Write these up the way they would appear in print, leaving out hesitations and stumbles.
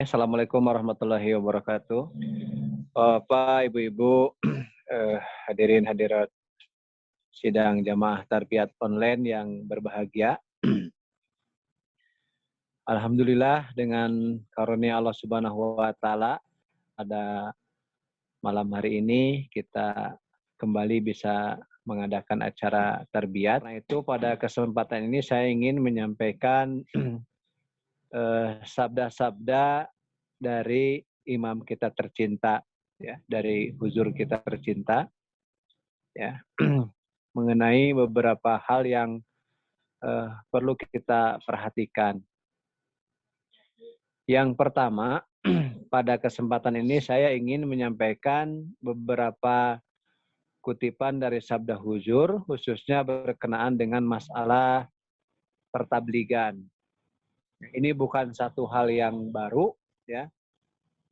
Assalamualaikum warahmatullahi wabarakatuh. Bapak, Ibu-ibu, hadirin hadirat sidang jamaah tarbiyat online yang berbahagia. Alhamdulillah dengan karunia Allah Subhanahu wa taala pada malam hari ini kita kembali bisa mengadakan acara tarbiyat. Karena itu pada kesempatan ini saya ingin menyampaikan sabda-sabda dari imam kita tercinta, ya, dari huzur kita tercinta, ya, mengenai beberapa hal yang perlu kita perhatikan. Yang pertama, pada kesempatan ini saya ingin menyampaikan beberapa kutipan dari sabda huzur, khususnya berkenaan dengan masalah pertabligan. Ini bukan satu hal yang baru, ya,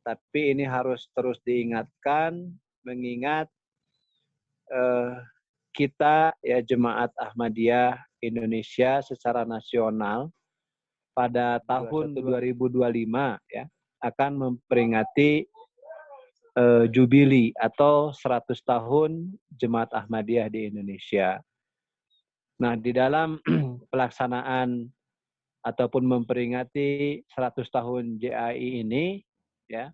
tapi ini harus terus diingatkan, mengingat kita, ya, Jemaat Ahmadiyah Indonesia secara nasional pada tahun 2025, ya, akan memperingati jubili atau 100 tahun Jemaat Ahmadiyah di Indonesia. Nah, di dalam pelaksanaan ataupun memperingati 100 tahun JAI ini, ya,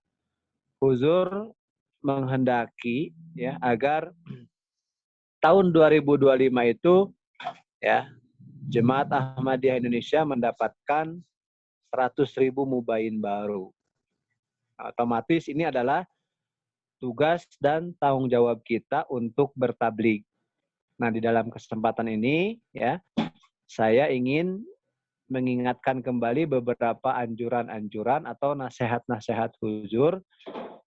Huzur menghendaki, ya, agar tahun 2025 itu, ya, Jemaat Ahmadiyah Indonesia mendapatkan 100.000 mubain baru. Otomatis ini adalah tugas dan tanggung jawab kita untuk bertablik. Nah, di dalam kesempatan ini, ya, saya ingin mengingatkan kembali beberapa anjuran-anjuran atau nasihat-nasihat huzur,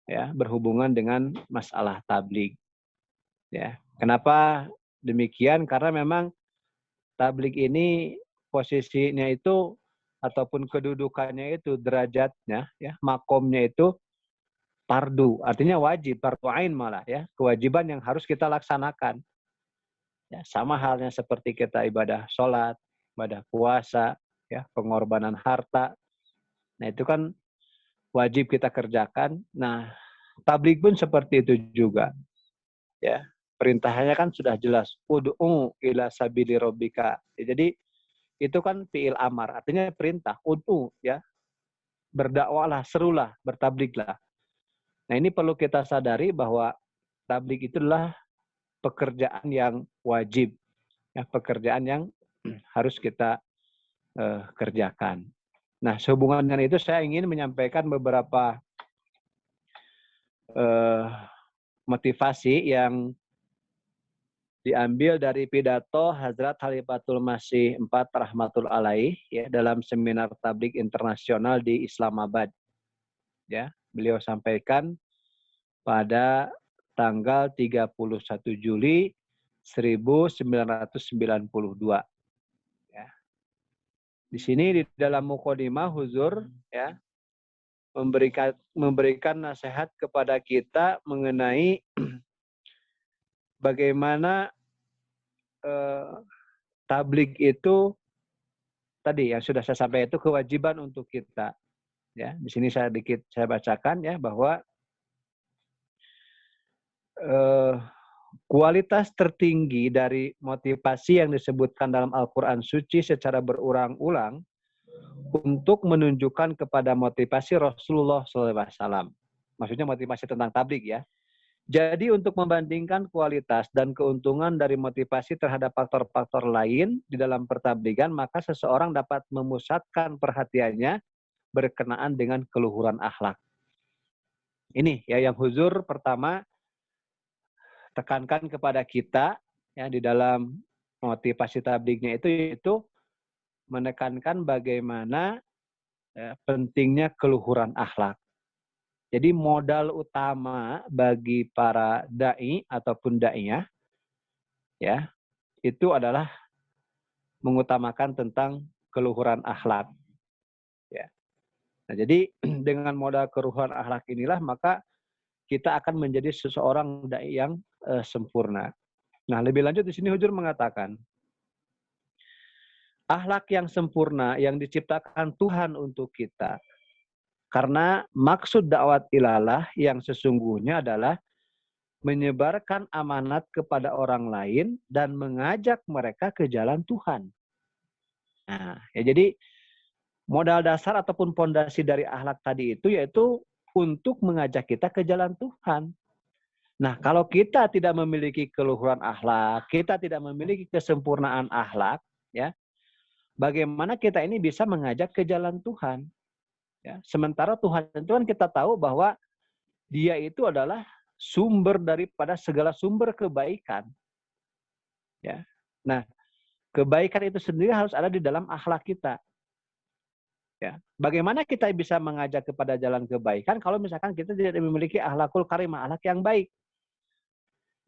ya, berhubungan dengan masalah tablik. Ya, kenapa demikian? Karena memang tablik ini posisinya itu ataupun kedudukannya itu, derajatnya, ya, makomnya itu fardu, artinya wajib, fardu ain malah, ya, kewajiban yang harus kita laksanakan. Ya, sama halnya seperti kita ibadah sholat, ibadah puasa, ya, pengorbanan harta. Nah, itu kan wajib kita kerjakan. Nah, tabligh pun seperti itu juga. Ya, perintahnya kan sudah jelas, ud'u ila sabili rabbika. Jadi itu kan fi'il amar, artinya perintah, ud'u, ya, berdakwalah, serulah, bertabliglah. Nah, ini perlu kita sadari bahwa tabligh itu adalah pekerjaan yang wajib, ya, pekerjaan yang harus kita kerjakan. Nah, sehubungan dengan itu saya ingin menyampaikan beberapa motivasi yang diambil dari pidato Hazrat Khalifatul Masih IV Rahmatul Alaih, ya, dalam seminar tabligh internasional di Islamabad. Ya, beliau sampaikan pada tanggal 31 Juli 1992. Ya. Di sini di dalam muqaddimah huzur, ya, memberikan nasihat kepada kita mengenai bagaimana tabligh itu tadi yang sudah saya sampaikan, itu kewajiban untuk kita. Ya, di sini saya bacakan, ya, bahwa kualitas tertinggi dari motivasi yang disebutkan dalam Al-Quran Suci secara berulang-ulang untuk menunjukkan kepada motivasi Rasulullah SAW. Maksudnya motivasi tentang tabligh, ya. Jadi untuk membandingkan kualitas dan keuntungan dari motivasi terhadap faktor-faktor lain di dalam pertabligan, maka seseorang dapat memusatkan perhatiannya berkenaan dengan keluhuran akhlak. Ini, ya, yang huzur pertama tekankan kepada kita, ya, di dalam motivasi tablighnya itu menekankan bagaimana, ya, pentingnya keluhuran akhlak. Jadi modal utama bagi para dai ataupun daiyah, ya, itu adalah mengutamakan tentang keluhuran akhlak. Ya. Nah, jadi dengan modal keluhuran akhlak inilah maka kita akan menjadi seseorang dai yang sempurna. Nah, lebih lanjut di sini huzur mengatakan, akhlak yang sempurna yang diciptakan Tuhan untuk kita Karena maksud dakwah ilallah yang sesungguhnya adalah menyebarkan amanat kepada orang lain dan mengajak mereka ke jalan Tuhan. Nah, ya jadi modal dasar ataupun pondasi dari akhlak tadi itu yaitu untuk mengajak kita ke jalan Tuhan. Nah, kalau kita tidak memiliki keluhuran akhlak, kita tidak memiliki kesempurnaan akhlak, ya, bagaimana kita ini bisa mengajak ke jalan Tuhan? Ya, sementara Tuhan itu kan kita tahu bahwa Dia itu adalah sumber daripada segala sumber kebaikan. Ya, nah kebaikan itu sendiri harus ada di dalam akhlak kita. Ya, bagaimana kita bisa mengajak kepada jalan kebaikan kalau misalkan kita tidak memiliki akhlakul karimah, akhlak yang baik?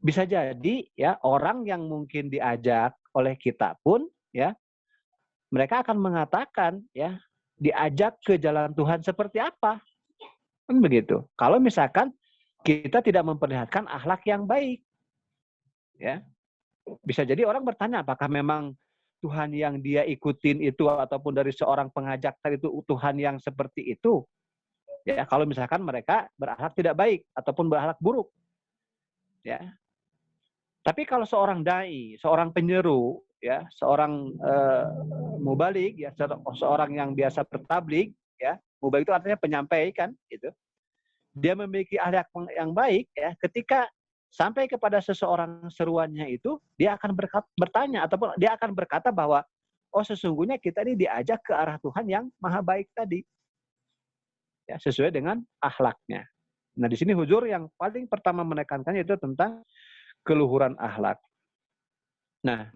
Bisa jadi ya orang yang mungkin diajak oleh kita pun ya mereka akan mengatakan ya diajak ke jalan Tuhan seperti apa? Kan begitu. Kalau misalkan kita tidak memperlihatkan akhlak yang baik ya. Bisa jadi orang bertanya apakah memang Tuhan yang dia ikutin itu ataupun dari seorang pengajak tadi itu Tuhan yang seperti itu. Ya, kalau misalkan mereka berakhlak tidak baik ataupun berakhlak buruk. Ya. Tapi kalau seorang dai, seorang penyeru, ya, seorang mubalik, ya, seorang yang biasa bertablik, ya, mubalik itu artinya penyampai kan, gitu. Dia memiliki akhlak yang baik, ya, ketika sampai kepada seseorang seruannya itu, dia akan bertanya ataupun dia akan berkata bahwa, oh sesungguhnya kita ini diajak ke arah Tuhan yang maha baik tadi, ya, sesuai dengan akhlaknya. Nah di sini Huzur yang paling pertama menekankannya itu tentang keluhuran akhlak. Nah,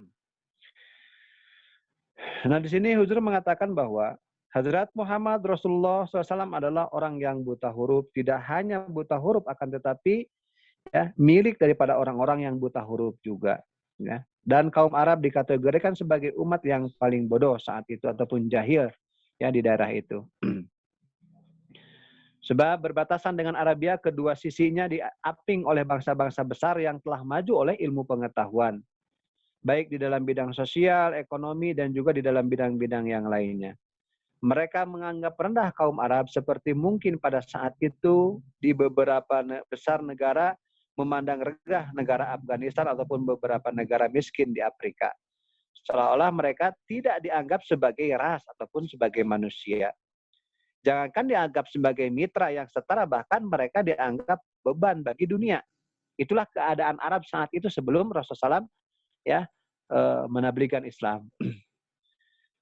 di sini Huzur mengatakan bahwa Hadrat Muhammad Rasulullah SAW adalah orang yang buta huruf, tidak hanya buta huruf akan tetapi ya milik daripada orang-orang yang buta huruf juga. Ya. Dan kaum Arab dikategorikan sebagai umat yang paling bodoh saat itu ataupun jahil ya di daerah itu. Sebab berbatasan dengan Arabia, kedua sisinya diaping oleh bangsa-bangsa besar yang telah maju oleh ilmu pengetahuan. Baik di dalam bidang sosial, ekonomi, dan juga di dalam bidang-bidang yang lainnya. Mereka menganggap rendah kaum Arab seperti mungkin pada saat itu di beberapa besar negara memandang rendah negara Afghanistan ataupun beberapa negara miskin di Afrika. Seolah-olah mereka tidak dianggap sebagai ras ataupun sebagai manusia. Jangankan dianggap sebagai mitra yang setara, bahkan mereka dianggap beban bagi dunia. Itulah keadaan Arab saat itu sebelum Rasulullah SAW ya menablighkan Islam.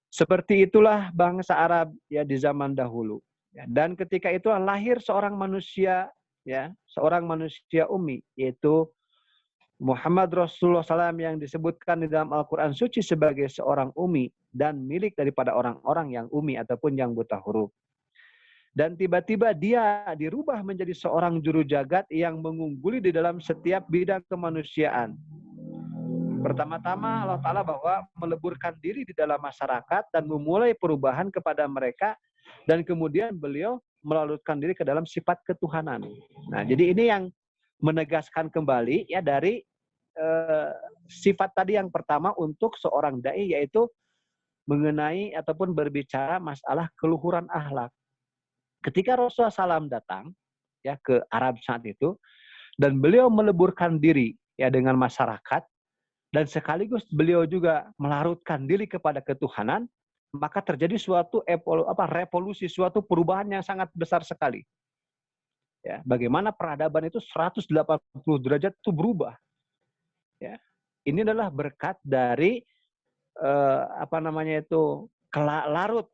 Seperti itulah bangsa Arab ya di zaman dahulu. Ya, dan ketika itu lahir seorang manusia ya, seorang manusia ummi yaitu Muhammad Rasulullah SAW yang disebutkan di dalam Al-Quran Suci sebagai seorang ummi dan milik daripada orang-orang yang ummi ataupun yang buta huruf. Dan tiba-tiba dia dirubah menjadi seorang juru jagat yang mengungguli di dalam setiap bidang kemanusiaan. Pertama-tama Allah Ta'ala bahwa meleburkan diri di dalam masyarakat dan memulai perubahan kepada mereka dan kemudian beliau melalutkan diri ke dalam sifat ketuhanan. Nah, jadi ini yang menegaskan kembali ya dari sifat tadi yang pertama untuk seorang dai yaitu mengenai ataupun berbicara masalah keluhuran akhlak. Ketika Rasulullah SAW datang ya ke Arab saat itu dan beliau meleburkan diri ya dengan masyarakat dan sekaligus beliau juga melarutkan diri kepada ketuhanan, maka terjadi suatu revolusi, suatu perubahan yang sangat besar sekali. Ya, bagaimana peradaban itu 180 derajat itu berubah. Ya. Ini adalah berkat dari larut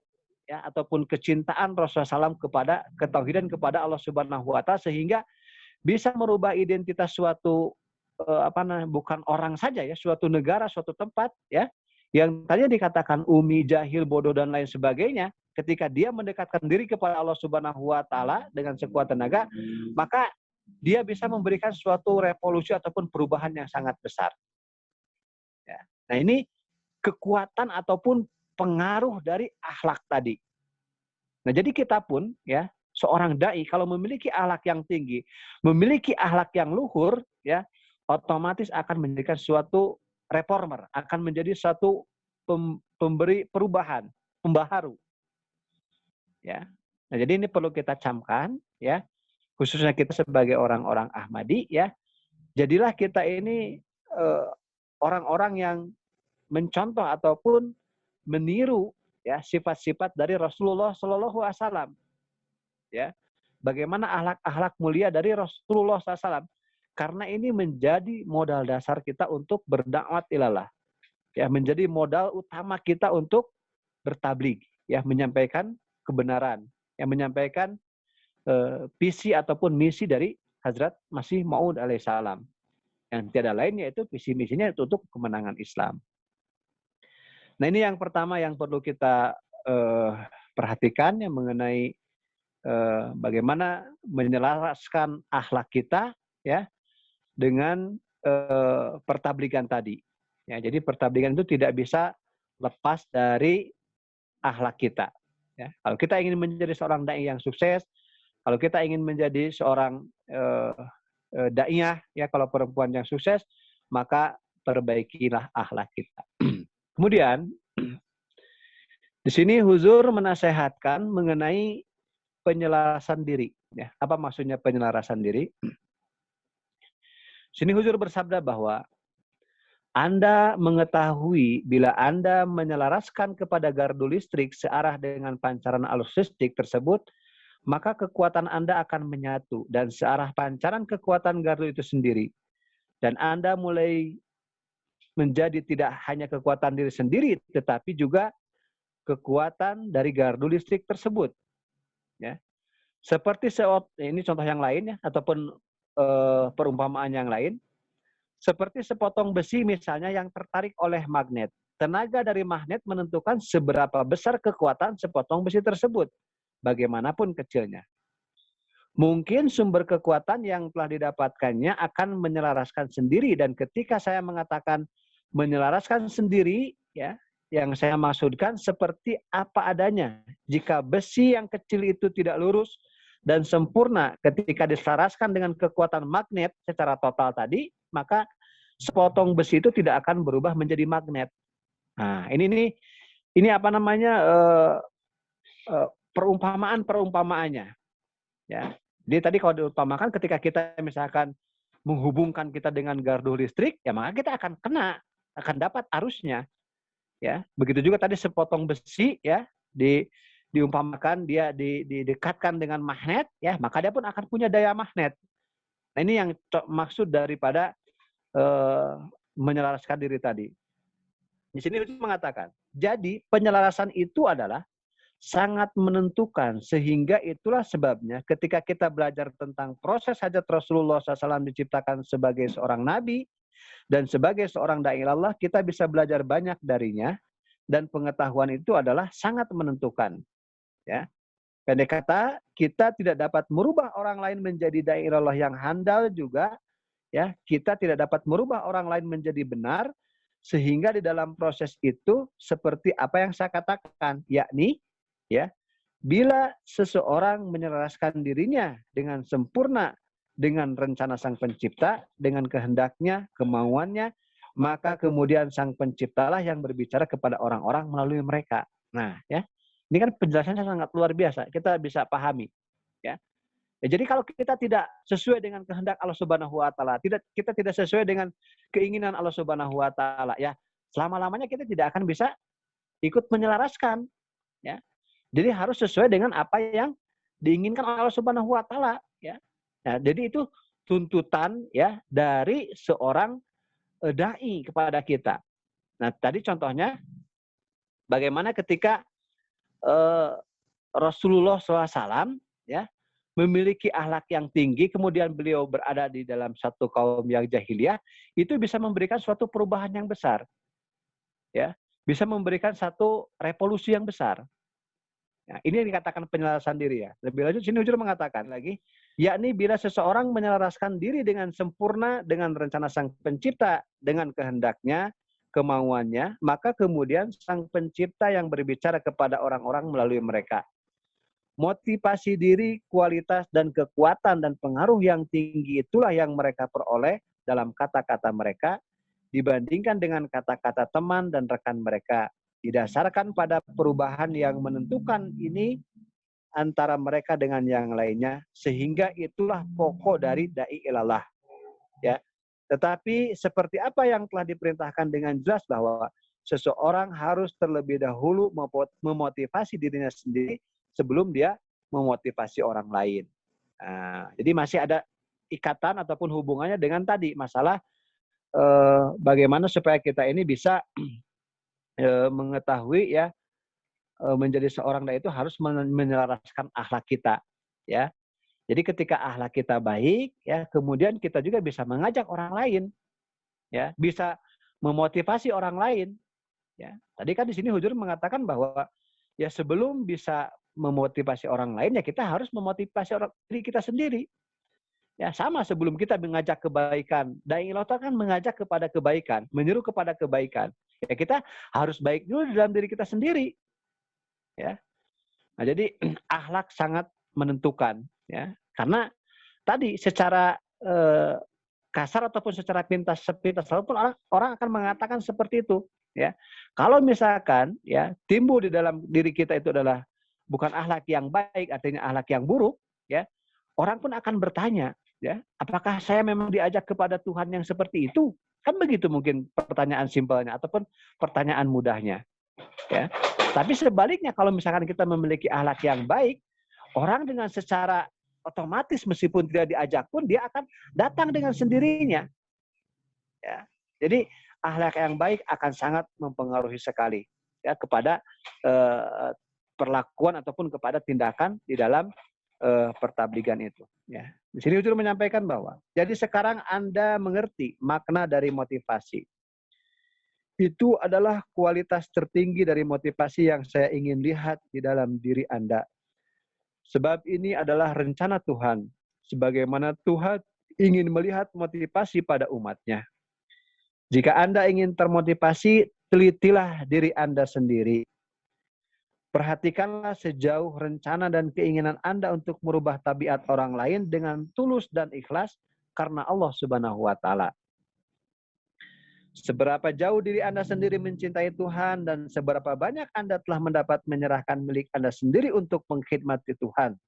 ya ataupun kecintaan Rasulullah SAW kepada ketauhidan kepada Allah Subhanahu wa taala sehingga bisa merubah identitas suatu bukan orang saja ya, suatu negara, suatu tempat ya yang tadinya dikatakan umi, jahil, bodoh dan lain sebagainya, ketika dia mendekatkan diri kepada Allah Subhanahu wa taala dengan sekuat tenaga, maka dia bisa memberikan suatu revolusi ataupun perubahan yang sangat besar. Ya. Nah, ini kekuatan ataupun pengaruh dari akhlak tadi. Nah, jadi kita pun ya, seorang dai kalau memiliki akhlak yang tinggi, memiliki akhlak yang luhur ya, otomatis akan menjadikan suatu reformer, akan menjadi suatu pemberi perubahan, pembaharu. Ya. Nah, jadi ini perlu kita camkan, ya, khususnya kita sebagai orang-orang Ahmadi, ya. Jadilah kita ini orang-orang yang mencontoh ataupun meniru, ya, sifat-sifat dari Rasulullah Shallallahu Alaihi Wasallam, ya. Bagaimana akhlak-akhlak mulia dari Rasulullah SAW. Karena ini menjadi modal dasar kita untuk berdakwah ilallah, ya, menjadi modal utama kita untuk bertabligh, ya, menyampaikan kebenaran, yang menyampaikan visi ataupun misi dari Hazrat Masih Maud alaihissalam. Yang tiada lain yaitu visi misinya itu untuk kemenangan Islam. Nah, ini yang pertama yang perlu kita perhatikan, yang mengenai bagaimana menyelaraskan akhlak kita, ya, dengan pertabligan tadi. Ya, jadi pertabligan itu tidak bisa lepas dari akhlak kita. Ya. Kalau kita ingin menjadi seorang dai yang sukses, kalau kita ingin menjadi seorang daiyah, ya, kalau perempuan yang sukses, maka perbaikilah akhlak kita. Kemudian di sini Huzur menasehatkan mengenai penyelarasan diri. Ya, apa maksudnya penyelarasan diri? Sini Huzur bersabda bahwa Anda mengetahui bila Anda menyelaraskan kepada gardu listrik searah dengan pancaran arus listrik tersebut, maka kekuatan Anda akan menyatu dan searah pancaran kekuatan gardu itu sendiri. Dan Anda mulai menjadi tidak hanya kekuatan diri sendiri, tetapi juga kekuatan dari gardu listrik tersebut. Ya. Seperti ini contoh yang lain, ya, ataupun perumpamaan yang lain. Seperti sepotong besi misalnya yang tertarik oleh magnet. Tenaga dari magnet menentukan seberapa besar kekuatan sepotong besi tersebut, bagaimanapun kecilnya. Mungkin sumber kekuatan yang telah didapatkannya akan menyelaraskan sendiri, dan ketika saya mengatakan menyelaraskan sendiri, ya, yang saya maksudkan seperti apa adanya. Jika besi yang kecil itu tidak lurus dan sempurna ketika diselaraskan dengan kekuatan magnet secara total tadi, maka sepotong besi itu tidak akan berubah menjadi magnet. Nah, ini apa namanya perumpamaannya, ya. Jadi tadi kalau diumpamakan ketika kita misalkan menghubungkan kita dengan gardu listrik, ya maka kita akan akan dapat arusnya, ya. Begitu juga tadi sepotong besi, ya, diumpamakan dia didekatkan dengan magnet, ya, maka dia pun akan punya daya magnet. Nah, ini yang maksud daripada menyelaraskan diri tadi. Di sini mengatakan, jadi penyelarasan itu adalah sangat menentukan, sehingga itulah sebabnya ketika kita belajar tentang proses hajat Rasulullah SAW diciptakan sebagai seorang nabi dan sebagai seorang dai Allah, kita bisa belajar banyak darinya, dan pengetahuan itu adalah sangat menentukan. Ya. Pendek kata, kita tidak dapat merubah orang lain menjadi dai Allah yang handal juga, ya, kita tidak dapat merubah orang lain menjadi benar, sehingga di dalam proses itu seperti apa yang saya katakan, yakni, ya, bila seseorang menyelaraskan dirinya dengan sempurna dengan rencana Sang Pencipta, dengan kehendaknya, kemauannya, maka kemudian Sang Penciptalah yang berbicara kepada orang-orang melalui mereka. Nah, ya, ini kan penjelasannya sangat luar biasa, kita bisa pahami, ya. Ya, jadi kalau kita tidak sesuai dengan kehendak Allah Subhanahu wa taala, kita tidak sesuai dengan keinginan Allah Subhanahu wa taala, ya, selama-lamanya kita tidak akan bisa ikut menyelaraskan, ya. Jadi harus sesuai dengan apa yang diinginkan Allah Subhanahu wa taala, ya. Nah, jadi itu tuntutan, ya, dari seorang dai kepada kita. Nah, tadi contohnya bagaimana ketika Rasulullah SAW, ya, memiliki akhlak yang tinggi, kemudian beliau berada di dalam satu kaum yang jahiliyah, itu bisa memberikan suatu perubahan yang besar, ya, bisa memberikan satu revolusi yang besar. Nah, ini yang dikatakan penyelarasan diri, ya. Lebih lanjut sini Hujur mengatakan lagi, yakni bila seseorang menyelaraskan diri dengan sempurna dengan rencana Sang Pencipta, dengan kehendaknya, kemauannya, maka kemudian Sang Pencipta yang berbicara kepada orang-orang melalui mereka. Motivasi diri, kualitas, dan kekuatan dan pengaruh yang tinggi itulah yang mereka peroleh dalam kata-kata mereka dibandingkan dengan kata-kata teman dan rekan mereka. Didasarkan pada perubahan yang menentukan ini, antara mereka dengan yang lainnya, sehingga itulah pokok dari dai ilallah. Ya. Tetapi seperti apa yang telah diperintahkan dengan jelas bahwa seseorang harus terlebih dahulu memotivasi dirinya sendiri sebelum dia memotivasi orang lain. Nah, jadi masih ada ikatan ataupun hubungannya dengan tadi masalah bagaimana supaya kita ini bisa mengetahui ya, menjadi seorang dai itu harus menyelaraskan akhlak kita, ya. Jadi ketika akhlak kita baik, ya, kemudian kita juga bisa mengajak orang lain, ya, bisa memotivasi orang lain, ya. Tadi kan di sini Hujur mengatakan bahwa ya sebelum bisa memotivasi orang lain ya kita harus memotivasi diri kita sendiri. Ya sama sebelum kita mengajak kebaikan. Dai ilallah kan mengajak kepada kebaikan, menyuruh kepada kebaikan. Ya kita harus baik dulu dalam diri kita sendiri. Ya. Nah, jadi akhlak sangat menentukan, ya. Karena tadi secara kasar ataupun secara sepintas walaupun orang akan mengatakan seperti itu, ya. Kalau misalkan ya timbul di dalam diri kita itu adalah bukan akhlak yang baik, artinya akhlak yang buruk, ya. Orang pun akan bertanya, ya, apakah saya memang diajak kepada Tuhan yang seperti itu? Kan begitu mungkin pertanyaan simpelnya ataupun pertanyaan mudahnya, ya. Tapi sebaliknya kalau misalkan kita memiliki akhlak yang baik, orang dengan secara otomatis meskipun tidak diajak pun dia akan datang dengan sendirinya. Ya. Jadi akhlak yang baik akan sangat mempengaruhi sekali ya kepada perlakuan ataupun kepada tindakan di dalam pertabligan itu. Ya. Di sini Hujur menyampaikan bahwa jadi sekarang Anda mengerti makna dari motivasi. Itu adalah kualitas tertinggi dari motivasi yang saya ingin lihat di dalam diri Anda. Sebab ini adalah rencana Tuhan, sebagaimana Tuhan ingin melihat motivasi pada umatnya. Jika Anda ingin termotivasi, telitilah diri Anda sendiri. Perhatikanlah sejauh rencana dan keinginan Anda untuk merubah tabiat orang lain dengan tulus dan ikhlas karena Allah Subhanahu wa Ta'ala. Seberapa jauh diri Anda sendiri mencintai Tuhan dan seberapa banyak Anda telah mendapat menyerahkan milik Anda sendiri untuk mengkhidmati Tuhan.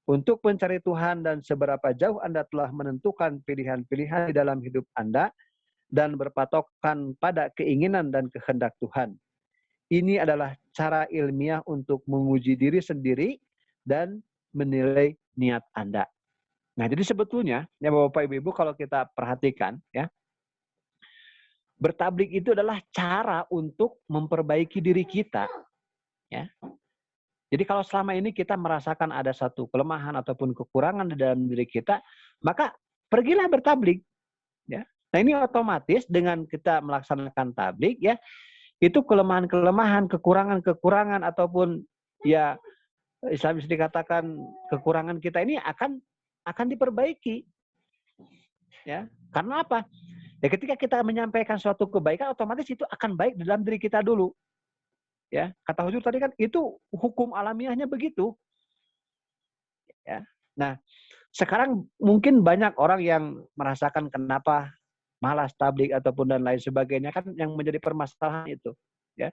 Untuk mencari Tuhan dan seberapa jauh Anda telah menentukan pilihan-pilihan di dalam hidup Anda dan berpatokan pada keinginan dan kehendak Tuhan. Ini adalah cara ilmiah untuk menguji diri sendiri dan menilai niat Anda. Nah, jadi sebetulnya ya Bapak Ibu kalau kita perhatikan ya, bertablik itu adalah cara untuk memperbaiki diri kita. Ya. Jadi kalau selama ini kita merasakan ada satu kelemahan ataupun kekurangan di dalam diri kita, maka pergilah bertablik. Ya. Nah ini otomatis dengan kita melaksanakan tablik, ya, itu kelemahan-kelemahan, kekurangan-kekurangan ataupun ya Islam bisa dikatakan kekurangan kita ini akan diperbaiki. Ya. Karena apa? Ya ketika kita menyampaikan suatu kebaikan, otomatis itu akan baik di dalam diri kita dulu. Ya, kata Hujur tadi kan itu hukum alamiahnya begitu. Ya. Nah, sekarang mungkin banyak orang yang merasakan kenapa malas tablik ataupun dan lain sebagainya kan yang menjadi permasalahan itu. Ya.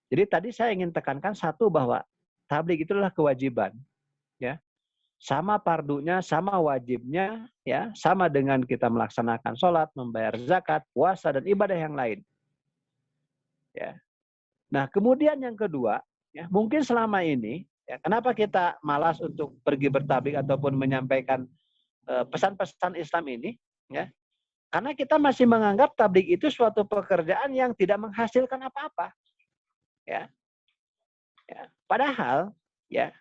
Jadi tadi saya ingin tekankan satu bahwa tablik itu adalah kewajiban. Ya. Sama pardunya, sama wajibnya, ya, sama dengan kita melaksanakan sholat, membayar zakat, puasa, dan ibadah yang lain. Ya. Nah, kemudian yang kedua, ya, mungkin selama ini, ya, kenapa kita malas untuk pergi bertablik ataupun menyampaikan pesan-pesan Islam ini, ya, karena kita masih menganggap tablik itu suatu pekerjaan yang tidak menghasilkan apa-apa. Ya. Ya. Padahal, ya,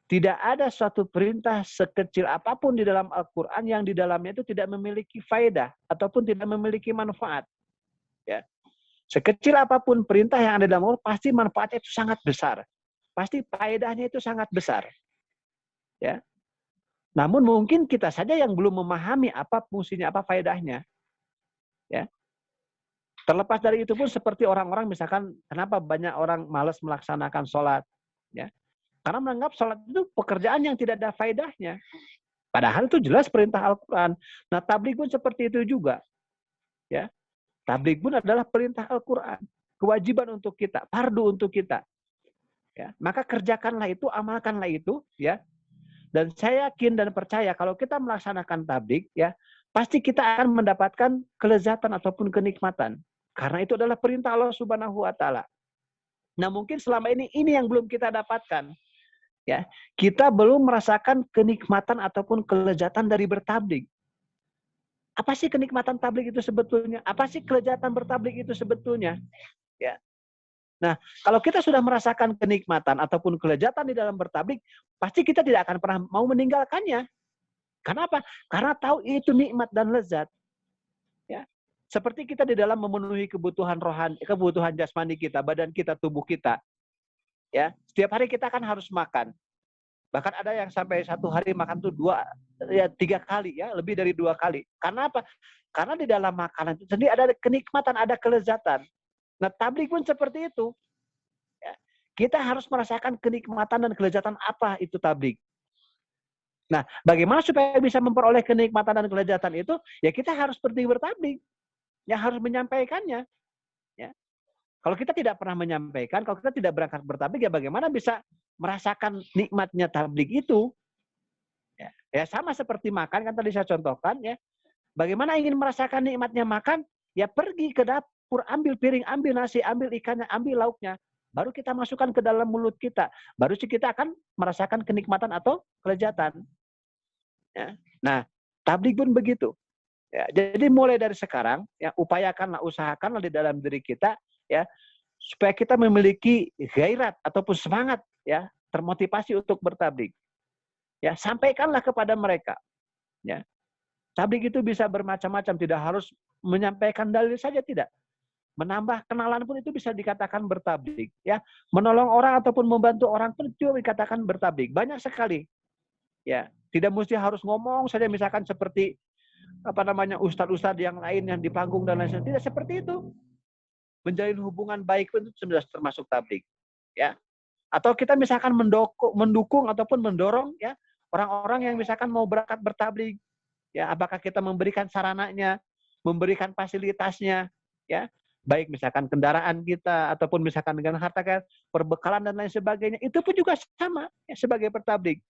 tidak ada suatu perintah sekecil apapun di dalam Al-Quran yang di dalamnya itu tidak memiliki faedah ataupun tidak memiliki manfaat. Ya. Sekecil apapun perintah yang ada dalam Al-Quran, pasti manfaatnya itu sangat besar. Pasti faedahnya itu sangat besar. Ya. Namun mungkin kita saja yang belum memahami apa fungsinya, apa faedahnya. Ya. Terlepas dari itu pun seperti orang-orang misalkan kenapa banyak orang malas melaksanakan sholat. Ya. Karena menganggap sholat itu pekerjaan yang tidak ada faedahnya. Padahal itu jelas perintah Al-Quran. Nah, tabligh pun seperti itu juga. Ya, tabligh pun adalah perintah Al-Quran. Kewajiban untuk kita, fardu untuk kita. Ya, maka kerjakanlah itu, amalkanlah itu, ya. Dan saya yakin dan percaya kalau kita melaksanakan tablik, ya, pasti kita akan mendapatkan kelezatan ataupun kenikmatan. Karena itu adalah perintah Allah Subhanahu wa taala. Nah, mungkin selama ini yang belum kita dapatkan. Ya, kita belum merasakan kenikmatan ataupun kelezatan dari bertablik. Apa sih kenikmatan tablik itu sebetulnya? Apa sih kelezatan bertablik itu sebetulnya? Ya. Nah, kalau kita sudah merasakan kenikmatan ataupun kelezatan di dalam bertablik, pasti kita tidak akan pernah mau meninggalkannya. Kenapa? Karena tahu itu nikmat dan lezat. Ya. Seperti kita di dalam memenuhi kebutuhan rohani, kebutuhan jasmani kita, badan kita, tubuh kita. Ya, setiap hari kita kan harus makan. Bahkan ada yang sampai satu hari makan tuh 3 kali, ya, lebih dari 2 kali. Karena apa? Karena di dalam makanan itu sendiri ada kenikmatan, ada kelezatan. Nah, tablik pun seperti itu. Ya. Kita harus merasakan kenikmatan dan kelezatan apa itu tablik. Nah, bagaimana supaya bisa memperoleh kenikmatan dan kelezatan itu? Ya kita harus pergi bertablik. Ya harus menyampaikannya. Ya. Kalau kita tidak pernah menyampaikan, kalau kita tidak berangkat bertablik, ya bagaimana bisa merasakan nikmatnya tablik itu? Ya sama seperti makan, kan tadi saya contohkan, ya. Bagaimana ingin merasakan nikmatnya makan? Ya pergi ke dapur, ambil piring, ambil nasi, ambil ikannya, ambil lauknya. Baru kita masukkan ke dalam mulut kita. Baru kita akan merasakan kenikmatan atau kelezatan. Ya. Nah, tablik pun begitu. Ya, jadi mulai dari sekarang, ya upayakanlah, usahakanlah di dalam diri kita, ya supaya kita memiliki gairat ataupun semangat, ya termotivasi untuk bertablik. Ya, sampaikanlah kepada mereka. Ya, tablik itu bisa bermacam-macam, tidak harus menyampaikan dalil saja, tidak. Menambah kenalan pun itu bisa dikatakan bertablik. Ya, menolong orang ataupun membantu orang pun itu dikatakan bertablik. Banyak sekali. Ya, tidak mesti harus ngomong saja, misalkan seperti ustadz-ustadz yang lain yang di panggung dan lain sebagainya. Tidak seperti itu. Menjalin hubungan baik pun itu sudah termasuk tablik. Ya, atau kita misalkan mendukung ataupun mendorong, ya orang-orang yang misalkan mau berangkat bertablik. Ya, apakah kita memberikan sarananya, memberikan fasilitasnya, ya, baik misalkan kendaraan kita ataupun misalkan dengan harta, perbekalan dan lain sebagainya, itu pun juga sama, ya, sebagai bertablik.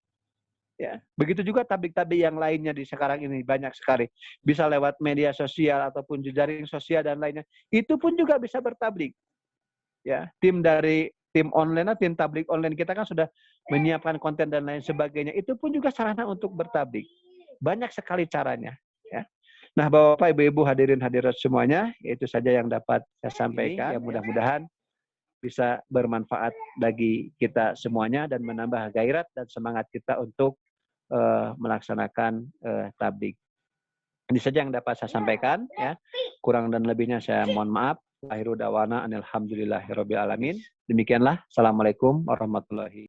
Ya, begitu juga tablik-tablik yang lainnya di sekarang ini banyak sekali. Bisa lewat media sosial ataupun jejaring sosial dan lainnya. Itu pun juga bisa bertablik. Ya, tim online, tim tablik online kita kan sudah menyiapkan konten dan lain sebagainya. Itu pun juga sarana untuk bertablik. Banyak sekali caranya. Ya. Nah, Bapak, Ibu-ibu, hadirin hadirat semuanya, itu saja yang dapat saya sampaikan. Ya, mudah-mudahan bisa bermanfaat bagi kita semuanya dan menambah gairah dan semangat kita untuk melaksanakan tablik. Ini saja yang dapat saya sampaikan, ya. Kurang dan lebihnya saya mohon maaf. Akhiru da'wana alhamdulillahirabbil alamin. Demikianlah. Assalamualaikum warahmatullahi